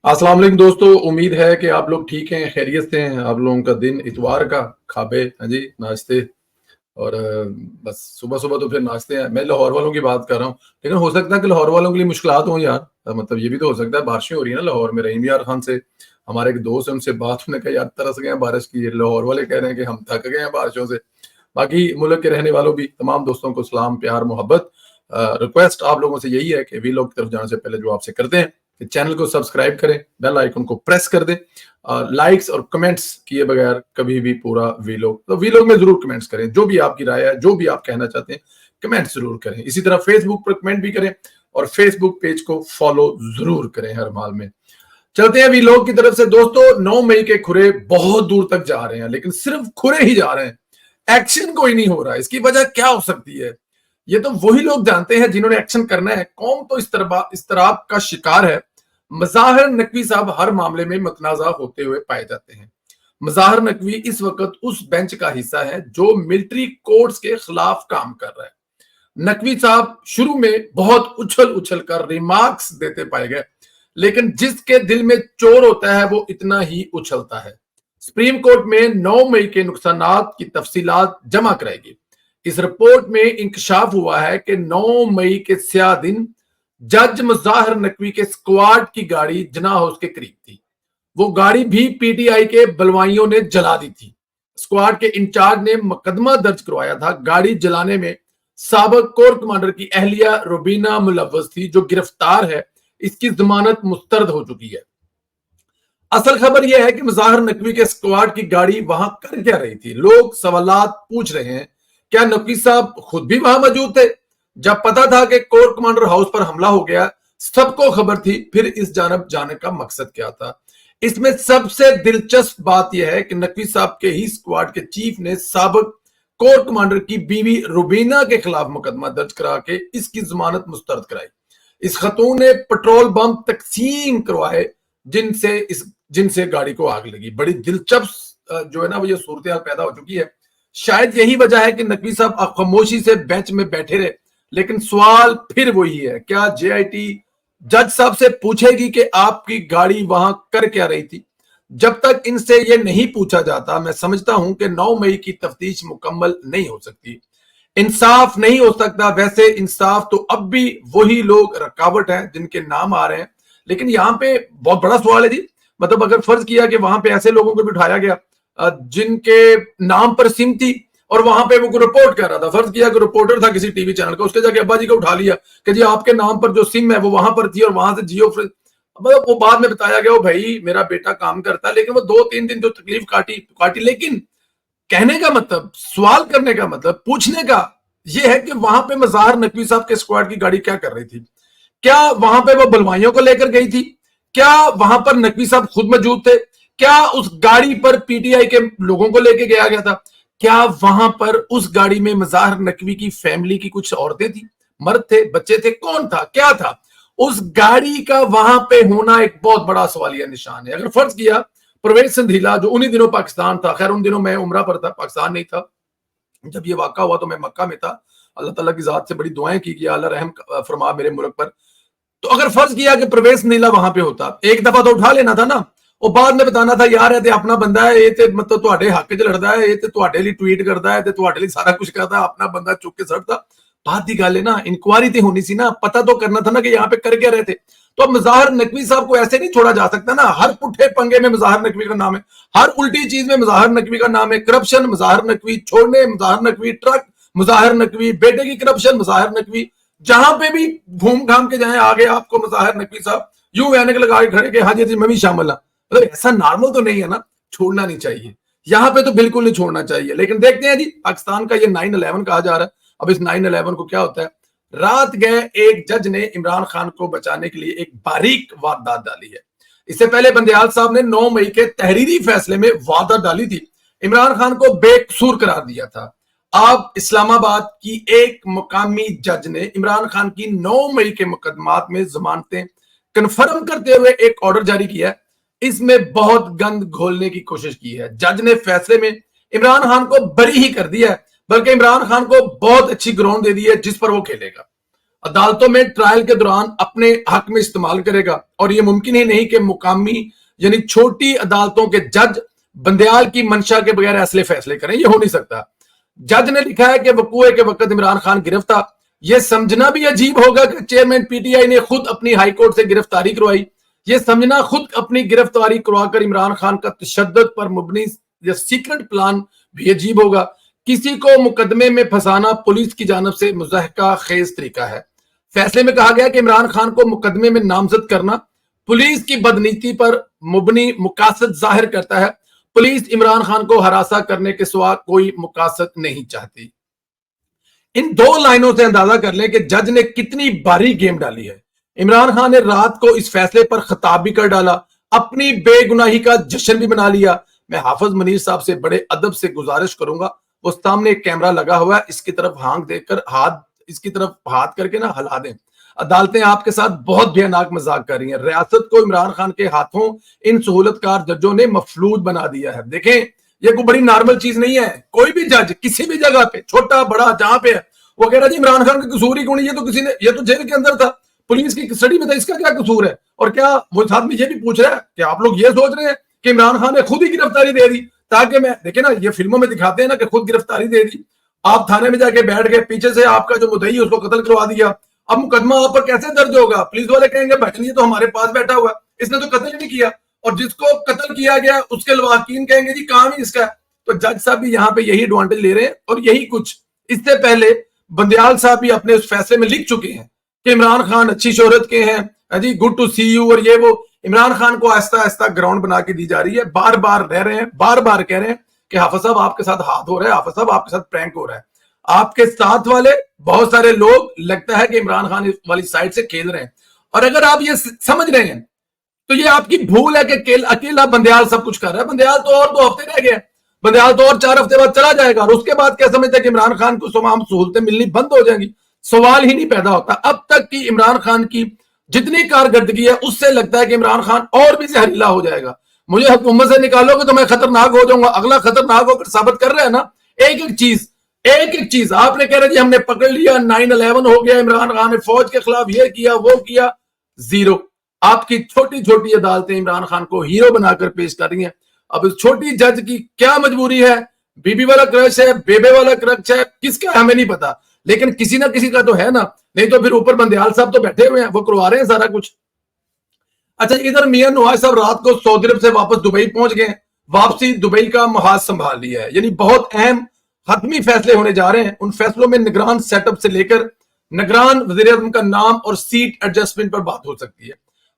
अस्सलाम वालेकुम दोस्तों, उम्मीद है कि आप लोग ठीक हैं, खैरियत से हैं। आप लोगों का दिन इतवार का खाबे, हाँ जी, नाश्ते और बस सुबह-सुबह तो फिर नाश्ते हैं। मैं लाहौर वालों की बात कर रहा हूँ, लेकिन हो सकता है कि लाहौर वालों के लिए मुश्किलात हों यार। मतलब ये भी तो हो सकता है, बारिशें हो रही हैं ना लाहौर में। रहीम यार खान से हमारे एक दोस्त हैं, उनसे बात उन्होंने कहा यार तरस गए हैं बारिश की। लाहौर वाले कह रहे हैं कि हम थक गए हैं बारिशों से। बाकी मुल्क के रहने वालों भी तमाम दोस्तों को सलाम, प्यार, मोहब्बत। रिक्वेस्ट आप लोगों से यही है कि वीलॉग की तरफ जाने से पहले जो आपसे करते हैं कि चैनल को सब्सक्राइब करें, बेल आइकन को प्रेस कर दें। लाइक्स और कमेंट्स किए बगैर कभी भी पूरा वीलॉग तो वीलॉग में जरूर कमेंट्स करें। जो भी आपकी राय है, जो भी आप कहना चाहते हैं, कमेंट जरूर करें। इसी तरह फेसबुक पर कमेंट भी करें और फेसबुक पेज को फॉलो जरूर करें हर हाल में। चलते हैं वीलॉग की तरफ से दोस्तों। 9 मई के खुरे बहुत दूर तक जा रहे हैं, लेकिन सिर्फ खुरे ही जा रहे हैं, एक्शन कोई नहीं हो रहा। इसकी वजह क्या हो सकती है? ये तो वही लोग जानते हैं जिन्होंने एक्शन करना है। कौम तो इस्तराब का शिकार है। मज़ाहिर नकवी साहब हर मामले में मतनाज़ा होते हुए पाए जाते हैं। मज़ाहिर नकवी इस वक्त उस बेंच का हिस्सा है जो मिलिट्री कोर्ट्स के खिलाफ काम कर रहा है। नकवी साहब शुरू में बहुत उछल उछल कर रिमार्क्स देते पाए गए, लेकिन जिसके दिल में चोर होता है वो इतना ही उछलता है। सुप्रीम कोर्ट में 9 मई के नुकसानात की तफसीलात जमा कराएगी। इस रिपोर्ट में इंकशाफ हुआ है कि 9 मई के स्याह दिन जज मुज़ाहिर नकवी के स्क्वाड की गाड़ी जना हाउस के करीब थी। वो गाड़ी भी पीटीआई के बलवाइयों ने जला दी थी। स्क्वाड के इंचार्ज ने मुकदमा दर्ज करवाया था। गाड़ी जलाने में साबिक कोर कमांडर की अहलिया रुबीना मुलव्वस थी, जो गिरफ्तार है। इसकी जमानत मुस्तरद हो चुकी है। असल खबर यह है कि मुज़ाहिर नकवी के स्क्वाड की गाड़ी वहां कर क्या रही थी। लोग सवालात पूछ रहे हैं, क्या नकवी साहब खुद भी वहां मौजूद थे जब पता था कि कोर कमांडर हाउस पर हमला हो गया? सबको खबर थी, फिर इस जानब जाने का मकसद क्या था? इसमें सबसे दिलचस्प बात यह है कि नकवी साहब के ही स्क्वाड के चीफ ने साबिक कोर कमांडर की बीवी रुबीना के खिलाफ मुकदमा दर्ज करा के इसकी जमानत मुस्तरद कराई। इस खतून ने पेट्रोल बम तकसीम करवाए जिनसे गाड़ी को आग लगी। बड़ी दिलचस्प जो है ना वो ये सूरत हाल पैदा हो चुकी है। शायद यही वजह है कि नकवी साहब खामोशी से बेंच में बैठे रहे। लेकिन सवाल फिर वही है, क्या जेआईटी जज साहब से पूछेगी कि आपकी गाड़ी वहां कर क्या रही थी? जब तक इनसे ये नहीं पूछा जाता, मैं समझता हूं कि 9 मई की तफ्तीश मुकम्मल नहीं हो सकती, इंसाफ नहीं हो सकता। वैसे इंसाफ तो अब भी वही लोग रुकावट हैं जिनके नाम आ रहे हैं। लेकिन यहाँ पे बहुत बड़ा सवाल है जी। मतलब अगर फर्ज किया कि वहां पे ऐसे लोगों को भी उठाया गया जिनके नाम पर सिम थी और वहां पे वो रिपोर्ट कर रहा था, फर्ज किया कि रिपोर्टर था किसी टीवी चैनल का, उसके जाके अब्बा जी को उठा लिया कि जी आपके नाम पर जो सिम है वो वहां पर थी और वहां से जियो मतलब वो बाद में बताया गया, भाई मेरा बेटा काम करता है, लेकिन वो 2-3 दिन जो तकलीफ काटी। लेकिन कहने का मतलब, सवाल करने का मतलब, पूछने का ये है कि वहां पे मज़ाहिर नकवी साहब के स्क्वाड की गाड़ी क्या कर रही थी? क्या वहां पे वो बलवाइयों को लेकर गई थी? क्या वहां पर नकवी साहब खुद मौजूद थे? क्या उस गाड़ी पर पीटीआई के लोगों को लेके गया गया था? क्या वहां पर उस गाड़ी में मज़ाहिर नकवी की फैमिली की कुछ औरतें थी, मर्द थे, बच्चे थे? कौन था, क्या था? उस गाड़ी का वहां पे होना एक बहुत बड़ा सवालिया निशान है। अगर फर्ज किया परवेज संधीला जो उन्हीं दिनों पाकिस्तान था, खैर उन दिनों मैं उम्रा पर था, पाकिस्तान नहीं था जब ये वाक़ा हुआ, तो मैं मक्का में था। अल्लाह ताला की ज़ात से बड़ी दुआएं की कि अल्लाह रहम फरमा मेरे मुल्क पर। तो अगर फर्ज किया कि परवेज नीला वहां पे होता, एक दफा तो उठा लेना था ना, और बाद में बताना था यार ये अपना बंदा है, ये ते मतलब ਤੁਹਾਡੇ हक च लड़दा है, ये ते ਤੁਹਾਡੇ ਲਈ ट्वीट करदा है, ते ਤੁਹਾਡੇ ਲਈ सारा कुछ करदा है, अपना बंदा चुक के सड़ता। बात की गल है ना, इंक्वायरी तो होनी सी ना, पता तो करना था ना कि यहाँ पे कर क्या रहे थे। तो अब मज़ाहिर नकवी साहब को ऐसे नहीं छोड़ा जा सकता ना। हर पुट्ठे पंगे में मज़ाहिर नकवी का नाम है, हर उल्टी चीज में मज़ाहिर नकवी का नाम है। करप्शन मज़ाहिर नकवी, छोड़ने मज़ाहिर नकवी, ट्रक मज़ाहिर नकवी, बेटे की करप्शन मज़ाहिर नकवी। जहां पे भी घूम घाम के जाए आगे आपको मज़ाहिर नकवी साहब यूं ऐनक लगा के खड़े के हाँ जी मैं भी शामिल हाँ। मतलब ऐसा नॉर्मल तो नहीं है ना, छोड़ना नहीं चाहिए। यहाँ पे तो बिल्कुल नहीं छोड़ना चाहिए। लेकिन देखते हैं जी, पाकिस्तान का ये 9/11 कहा जा रहा है। अब इस 9/11 को क्या होता है? रात गए एक जज ने इमरान खान को बचाने के लिए एक बारीक वारदात डाली है। इससे पहले बंदयाल साहब ने 9 मई के तहरीरी फैसले में वारदात डाली थी, इमरान खान को बेकसूर करार दिया था। अब इस्लामाबाद की एक मुकामी जज ने इमरान खान की 9 मई के मुकदमात में जमानतें कन्फर्म करते हुए एक ऑर्डर जारी किया है। इसमें बहुत गंद घोलने की कोशिश की है। जज ने फैसले में इमरान खान को बरी ही कर दिया है, बल्कि इमरान खान को बहुत अच्छी ग्राउंड दे दी है जिस पर वो खेलेगा। अदालतों में ट्रायल के दौरान अपने हक में इस्तेमाल करेगा, और यह मुमकिन ही नहीं कि मुकामी यानी छोटी अदालतों के जज बंदयाल की मंशा के बगैर ऐसे फैसले करें, यह हो नहीं सकता। जज ने लिखा है कि वकूए के वक्त इमरान खान गिरफ्तार। यह समझना भी अजीब होगा कि चेयरमैन पीटीआई ने खुद अपनी हाईकोर्ट से गिरफ्तारी करवाई। यह समझना खुद अपनी गिरफ्तारी करवाकर इमरान खान का तशद्दुद पर मुबनी या सीक्रेट प्लान भी अजीब होगा। किसी को मुकदमे में फंसाना पुलिस की जानब से मुज़ाहिका खेज तरीका है। फैसले में कहा गया कि इमरान खान को मुकदमे में नामजद करना पुलिस की बदनीति पर मुबनी मुकासद जाहिर करता है। पुलिस इमरान खान को हरासा करने के सिवा कोई मुकासद नहीं चाहती। इन दो लाइनों से अंदाजा कर लें कि जज ने कितनी भारी गेम डाली है। इमरान खान ने रात को इस फैसले पर खिताब भी कर डाला, अपनी बेगुनाही का जश्न भी मना लिया। मैं हाफिज मुनीर साहब से बड़े अदब से गुजारिश करूंगा, वो सामने एक कैमरा लगा हुआ है, इसकी तरफ हाथ देकर इसकी तरफ हाथ करके ना हिला दें। अदालतें आपके साथ बहुत भयानक मजाक कर रही हैं। रियासत को इमरान खान के हाथों इन सहूलतकार जजों ने मफलूज बना दिया है। देखें, ये कोई बड़ी नॉर्मल चीज नहीं है। कोई भी जज किसी भी जगह पे, छोटा बड़ा जहां पे है, वो कह रहा जी इमरान खान का कसूर ही कौन है, ये तो जेल के अंदर था, पुलिस की कस्टडी में था, इसका क्या कसूर है। और क्या वो साथ में ये भी पूछ रहा है कि आप लोग ये सोच रहे हैं कि इमरान खान ने खुद ही गिरफ्तारी दे दी, ताकि मैं देखे ना, ये फिल्मों में दिखाते हैं ना कि खुद गिरफ्तारी दे दी, आप थाने में जाके बैठ गए, पीछे से आपका जो मुद्दई उसको कत्ल करवा दिया, अब मुकदमा आप पर कैसे दर्ज होगा। पुलिस वाले कहेंगे भाई ये तो हमारे पास बैठा हुआ है, इसने तो कत्ल ही नहीं किया, और जिसको कत्ल किया गया उसके लवाकिन कहेंगे जी काम ही इसका है। तो जज साहब भी यहाँ पे यही एडवांटेज ले रहे हैं। और यही कुछ इससे पहले बंदयाल साहब भी अपने उस फैसले में लिख चुके हैं कि इमरान खान अच्छी शोहरत के हैं जी, गुड टू सी यू, और ये वो इमरान खान को आहिस्ता आहिस्ता ग्राउंड बना के दी जा रही है। बार बार रह रहे हैं, बार बार कह रहे हैं कि हाफिज साहब आपके साथ हाथ हो रहा है, हाफिज साहब आपके साथ प्रैंक हो रहा है। आपके साथ वाले बहुत सारे लोग लगता है कि इमरान खान वाली साइड से खेल रहे हैं। और अगर आप ये समझ रहे हैं तो ये आपकी भूल है कि अकेला बंदयाल सब कुछ कर रहा है। बंदयाल तो और 2 हफ्ते रह गए, बंदयाल तो और 4 हफ्ते बाद चला जाएगा, और उसके बाद क्या समझते हैं कि इमरान खान को तमाम सहूलतें मिलनी बंद हो जाएंगी। सवाल ही नहीं पैदा होता। अब तक की इमरान खान की जितनी कारकर्दगी है उससे लगता है कि इमरान खान और भी जहरीला हो जाएगा। मुझे हुकूमत से निकालोगे तो मैं खतरनाक हो जाऊंगा। अगला खतरनाक होकर साबित कर रहे हैं ना, एक एक चीज आपने कह रहे जी हमने पकड़ लिया, 9/11 हो गया, इमरान खान ने फौज के खिलाफ ये किया वो किया, जीरो। आपकी छोटी छोटी अदालतें इमरान खान को हीरो बनाकर पेश कर रही हैं। अब इस छोटी जज की क्या मजबूरी है, बीबी वाला क्रश है, बेबे वाला क्रश है, किसका हमें नहीं पता, लेकिन किसी ना किसी का तो है ना, नहीं तो फिर ऊपर बंदयाल साहब तो बैठे हुए हैं, वो करवा रहे हैं सारा कुछ। अच्छा, इधर मियां नवाज साहब रात को सऊदी अरब से वापस दुबई पहुंच गए। वापसी दुबई का महाज संभाल लिया है, यानी बहुत अहम हतमी फैसले होने जा रहे हैं। उन फैसलों में निगरान सेटअप से लेकर निगरान वज़ीर-ए-आज़म का नाम और सीट एडजस्टमेंट पर बात हो सकती है।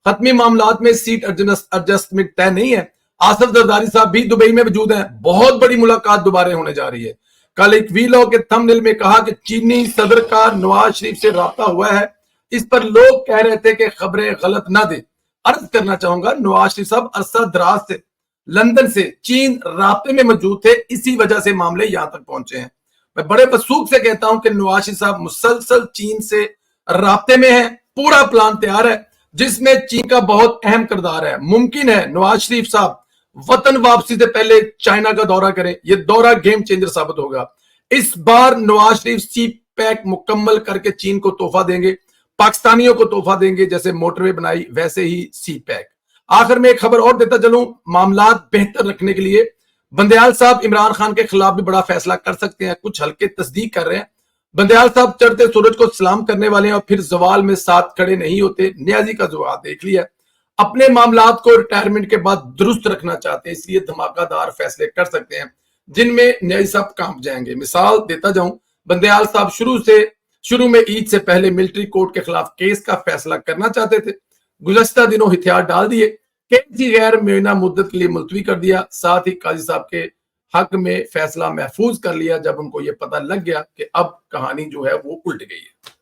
हतमी मामलात में सीट एडजस्टमेंट तय नहीं है। आसिफ जरदारी साहब भी दुबई में मौजूद हैं। बहुत बड़ी मुलाकात दोबारा होने जा रही है। कल एक वीलॉग के थंबनेल में कहा कि चीनी सदर का नवाज शरीफ से राब्ता हुआ है। इस पर लोग कह रहे थे कि खबरें गलत ना दे। अर्ज करना चाहूंगा, नवाज शरीफ साहब अरसा दराज से लंदन से चीन राब्ते में मौजूद थे, इसी वजह से मामले यहां तक पहुंचे हैं। मैं बड़े वसूख से कहता हूं कि नवाज शरीफ साहब मुसलसल चीन से राब्ते में हैं। पूरा प्लान तैयार है जिसमें चीन का बहुत अहम किरदार है। मुमकिन है नवाज शरीफ साहब वतन वापसी से पहले चाइना का दौरा करें। यह दौरा गेम चेंजर साबित होगा। इस बार नवाज शरीफ सी पैक मुकम्मल करके चीन को तोहफा देंगे, पाकिस्तानियों को तोहफा देंगे। जैसे मोटरवे बनाई वैसे ही सी पैक। आखिर में एक खबर और देता चलूं, मामलात बेहतर रखने के लिए बंदयाल साहब इमरान खान के खिलाफ भी बड़ा फैसला कर सकते हैं। कुछ हल्के तस्दीक कर रहे हैं। बंदयाल साहब चढ़ते सूरज को सलाम करने वाले हैं और फिर जवाल में साथ खड़े नहीं होते। न्याजी का जवाब देख लिया। अपने मामलात को रिटायरमेंट के बाद दुरुस्त रखना चाहते हैं, इसलिए धमाकेदार फैसले कर सकते हैं जिनमें न्याजी साहब कांप जाएंगे। मिसाल देता जाऊं, बंदयाल साहब शुरू में ईद से पहले मिलिट्री कोर्ट के खिलाफ केस का फैसला करना चाहते थे। गुज़श्ता दिनों हथियार डाल दिए, केस की गैर मुय्यना मुद्दत के लिए मुलतवी कर दिया। साथ ही काजी साहब के हक में फैसला महफूज कर लिया जब उनको यह पता लग गया कि अब कहानी जो है वो उल्ट गई है।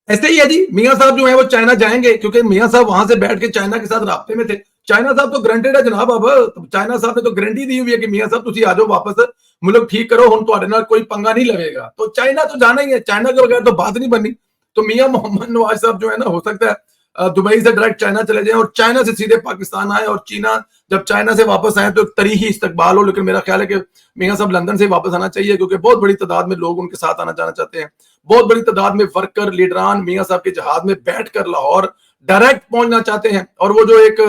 ऐसे ही है जी, मियां साहब जो है वो चाइना जाएंगे, क्योंकि मियां साहब वहां से बैठ के चाइना के साथ राब्ते में थे। चाइना साहब तो ग्रंटेड है जनाब। अब चाइना साहब ने तो गारंटी दी हुई है कि मियां साहब तुसी आ जाओ वापस, मुल्क ठीक करो, हम तुम्हारे नाल कोई पंगा नहीं लगेगा। तो चाइना तो जाना ही है, चाइना के बगैर तो बात नहीं बनी। तो मियां मोहम्मद नवाज साहब जो है ना, हो सकता है دبئی سے ڈائریکٹ چائنا چلے جائیں اور چائنا سے سیدھے پاکستان آئے, اور جب چائنا سے واپس آئے تو ایک تاریخی استقبال ہو. لیکن میرا خیال ہے کہ میاں صاحب لندن سے واپس آنا چاہیے, کیونکہ بہت بڑی تعداد میں لوگ ان کے ساتھ آنا جانا چاہتے ہیں. بہت بڑی تعداد میں ورکر لیڈران میاں صاحب کے جہاز میں بیٹھ کر لاہور ڈائریکٹ پہنچنا چاہتے ہیں. اور وہ جو ایک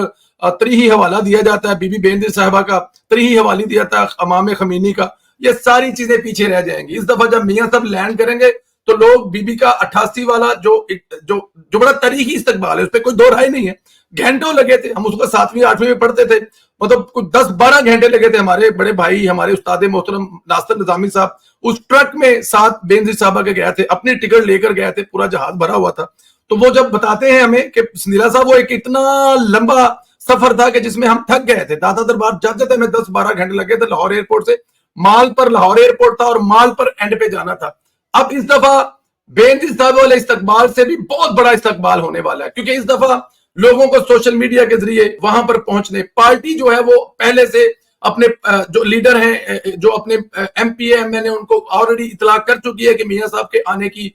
تاریخی حوالہ دیا جاتا ہے بی بی بینظیر صاحبہ کا, تاریخی حوالہ دیا جاتا ہے امام خمینی کا, یہ ساری چیزیں پیچھے رہ جائیں گی. اس دفعہ جب میاں صاحب لینڈ کریں گے تو لوگ بی بی کا 88 والا جو بڑا تاریخی استقبال ہے اس پہ کوئی دو رائے نہیں ہے. گھنٹوں لگے تھے, ہم اس کو 7ویں 8ویں میں پڑھتے تھے, مطلب کچھ 10-12 گھنٹے لگے تھے. ہمارے بڑے بھائی, ہمارے استاد محترم ناصر نظامی صاحب اس ٹرک میں ساتھ بینظیر صاحبہ کے گئے تھے, اپنی ٹکٹ لے کر گئے تھے, پورا جہاز بھرا ہوا تھا. تو وہ جب بتاتے ہیں ہمیں کہ سنیلا صاحب وہ ایک اتنا لمبا سفر تھا کہ جس میں ہم تھک گئے تھے. داتا دربار جاتے تھے ہمیں 10-12 گھنٹے لگے تھے. لاہور ایئرپورٹ سے مال پر لاہور ایئرپورٹ تھا اور مال پر اینڈ پہ جانا تھا. اب اس دفعہ بینظیر صاحب والے استقبال سے بھی بہت بڑا استقبال ہونے والا ہے, کیونکہ اس دفعہ لوگوں کو سوشل میڈیا کے ذریعے وہاں پر پہنچنے, پارٹی جو ہے وہ پہلے سے اپنے جو لیڈر ہیں, جو اپنے ایم پی اے میں نے ان کو آلریڈی اطلاع کر چکی ہے کہ میاں صاحب کے آنے کی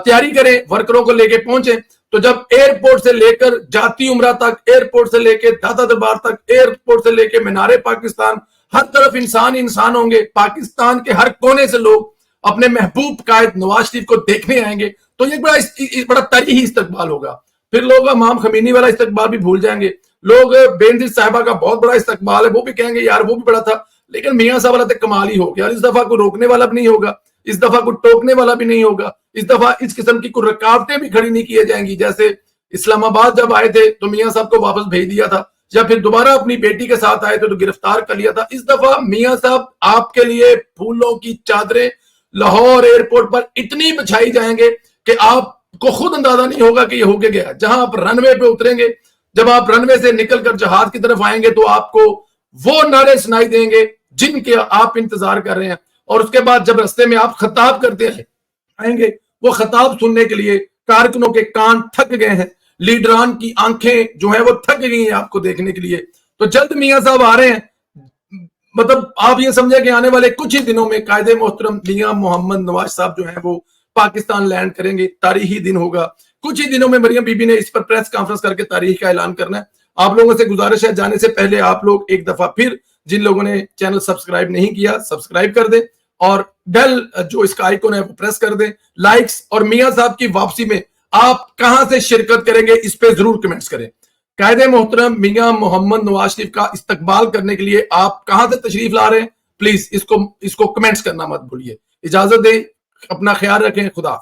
تیاری کریں, ورکروں کو لے کے پہنچیں. تو جب ایئرپورٹ سے لے کر جاتی عمرہ تک, ایئرپورٹ سے لے کے داتا دربار تک, ایئرپورٹ سے لے کے مینار پاکستان, ہر طرف انسان ہوں گے. پاکستان کے ہر کونے سے لوگ اپنے محبوب قائد نواز شریف کو دیکھنے آئیں گے. تو یہ بڑا تاریخی استقبال ہوگا. پھر لوگ امام خمینی والا استقبال بھی بھول جائیں گے. لوگ بینظیر صاحبہ کا بہت بڑا استقبال ہے, وہ بھی کہیں گے یار وہ بھی بڑا تھا, لیکن میاں صاحب والا تو کمال ہی ہو گیا. اس دفعہ کوئی روکنے والا بھی نہیں ہوگا, اس دفعہ کوئی ٹوکنے والا بھی نہیں ہوگا. اس دفعہ اس قسم کی کوئی رکاوٹیں بھی کھڑی نہیں کیے جائیں گی. جیسے اسلام آباد جب آئے تھے تو میاں صاحب کو واپس بھیج دیا تھا, یا پھر دوبارہ اپنی بیٹی کے ساتھ آئے تھے تو گرفتار کر لیا تھا. اس دفعہ میاں صاحب آپ کے لیے پھولوں کی چادریں لاہور ایئرپورٹ پر اتنی بچھائی جائیں گے کہ آپ کو خود اندازہ نہیں ہوگا کہ یہ ہو کے گیا. جہاں آپ رن وے پہ اتریں گے, جب آپ رن وے سے نکل کر جہاز کی طرف آئیں گے تو آپ کو وہ نعرے سنائی دیں گے جن کے آپ انتظار کر رہے ہیں. اور اس کے بعد جب رستے میں آپ خطاب کرتے آئیں گے, وہ خطاب سننے کے لیے کارکنوں کے کان تھک گئے ہیں, لیڈران کی آنکھیں جو ہیں وہ تھک گئی ہیں آپ کو دیکھنے کے لیے. تو جلد میاں صاحب آ رہے ہیں, مطلب آپ یہ سمجھیں کہ آنے والے کچھ ہی دنوں میں قائد محترم میاں محمد نواز صاحب جو ہیں وہ پاکستان لینڈ کریں گے. تاریخی دن ہوگا. کچھ ہی دنوں میں مریم بی بی نے اس پر پریس کانفرنس کر کے تاریخ کا اعلان کرنا ہے. آپ لوگوں سے گزارش ہے جانے سے پہلے آپ لوگ ایک دفعہ پھر جن لوگوں نے چینل سبسکرائب نہیں کیا سبسکرائب کر دیں, اور بیل جو اس کا آئیکن ہے وہ پریس کر دیں. لائکس اور میاں صاحب کی واپسی میں آپ کہاں سے شرکت کریں گے اس پہ ضرور کمنٹس کریں. قائد محترم میاں محمد نواز شریف کا استقبال کرنے کے لیے آپ کہاں سے تشریف لا رہے ہیں, پلیز اس کو کمنٹس کرنا مت بھولیے. اجازت دیں, اپنا خیال رکھیں. خدا.